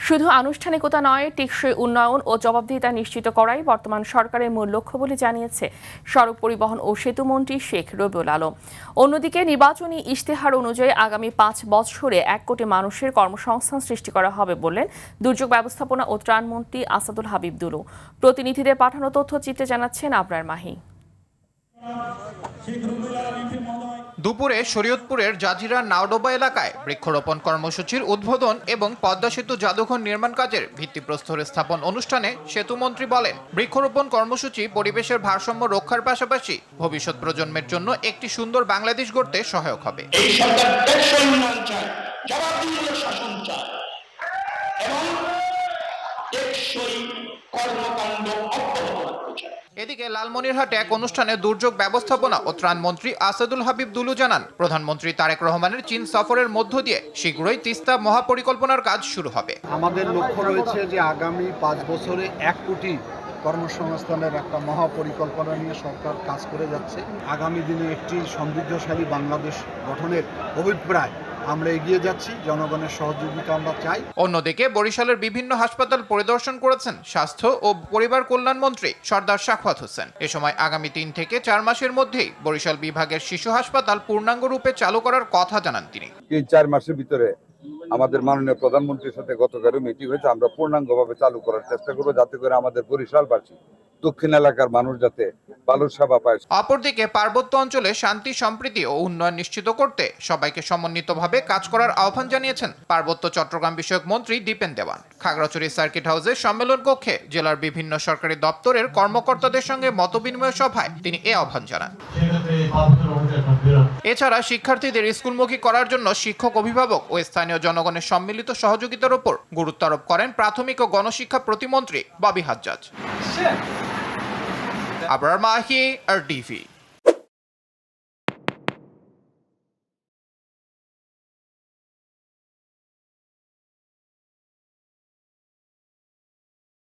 শুধু আনুষ্ঠানিকতা নয়, টেকসই উন্নয়ন ও জবাবদিহিতা নিশ্চিত করাই বর্তমান সরকারের মূল লক্ষ্য বলে জানিয়েছে সড়ক পরিবহন ও সেতুমন্ত্রী শেখ রবিউল আলম। অন্যদিকে নির্বাচনী ইশতেহার অনুযায়ী আগামী 5 বছরে 1 কোটি মানুষের কর্মসংস্থান সৃষ্টি করা হবে বললেন দুর্যোগ ব্যবস্থাপনা ও ত্রাণমন্ত্রী আসাদুল হাবিব দুলু। প্রতিনিধিদের পাঠানো তথ্যচিত্রে জানাচ্ছেন আবরার মাহি। দুপুরে শরীয়তপুরের জাজিরা নাওডোবা এলাকায় বৃক্ষরোপণ কর্মসূচির উদ্বোধন এবং পদ্মা সেতু জাদুঘর নির্মাণ কাজের ভিত্তিপ্রস্তর স্থাপন অনুষ্ঠানে সেতুমন্ত্রী বলেন, বৃক্ষরোপণ কর্মসূচি পরিবেশের ভারসাম্য রক্ষার পাশাপাশি ভবিষ্যৎ প্রজন্মের জন্য একটি সুন্দর বাংলাদেশ গড়তে সহায়ক হবে। এই সরকার টেকসই উন্নয়ন চায়, জবাবদিহিতার শাসন চায় এবং টেকসই কর্মকাণ্ড অব্যাহত রাখতে চায়। এদিকে লালমনিরহাটে এক অনুষ্ঠানে দুর্যোগ ব্যবস্থাপনা ও ত্রাণমন্ত্রী আসাদুল হাবিব দুলু জানান, প্রধানমন্ত্রী তারেক রহমানের চীন সফরের মধ্য দিয়ে শীঘ্রই তিস্তা মহাপরিকল্পনার কাজ শুরু হবে। আমাদের লক্ষ্য রয়েছে যে আগামী 5 বছরে 1 কোটি কর্মসংস্থানের একটা মহাপরিকল্পনা নিয়ে সরকার কাজ করে যাচ্ছে। আগামী দিনে একটি সমৃদ্ধশালী বাংলাদেশ গঠনের অভিপ্রায় আমরা এগিয়ে যাচ্ছি, জনগণের সহযোগিতা আমরা চাই। অন্যদিকে বরিশালের বিভিন্ন হাসপাতাল পরিদর্শন করেছেন স্বাস্থ্য ও পরিবার কল্যাণ মন্ত্রী সর্দার সাখাওয়াত হোসেন। এ সময় আগামী 3 থেকে 4 মাসের মধ্যেই বরিশাল বিভাগের শিশু হাসপাতাল পূর্ণাঙ্গ রূপে চালু করার কথা জানান তিনি। 3-4 মাসের ভিতরে আমাদের মাননীয় প্রধানমন্ত্রীর সাথে গতকালও মিটিং হয়েছে, আমরা পূর্ণাঙ্গভাবে চালু করার চেষ্টা করবো, যাতে করে আমাদের বরিশালবাসী, দক্ষিণ এলাকার মানুষ যাতে ভালো সেবা পায়। অপরদিকে পার্বত্য অঞ্চলে শান্তি, সম্প্রীতি ও উন্নয়ন নিশ্চিত করতে সবাইকে সমন্বিতভাবে কাজ করার আহ্বান জানিয়েছেন পার্বত্য চট্টগ্রাম বিষয়ক মন্ত্রী দীপেন দেওয়ান। খাগড়াছড়ি সার্কিট হাউসের সম্মেলন কক্ষে জেলার বিভিন্ন সরকারি দপ্তরের কর্মকর্তাদের সঙ্গে মতবিনিময় সভায় তিনি এ আহ্বান জানান। এছাড়া শিক্ষার্থীদের স্কুলমুখী করার জন্য শিক্ষক, অভিভাবক ও স্থানীয় জনগণের সম্মিলিত সহযোগিতার উপর গুরুত্ব আরোপ করেন প্রাথমিক ও গণশিক্ষা প্রতিমন্ত্রী ববি হাজ্জাজ। আবরার মাহি, RTV।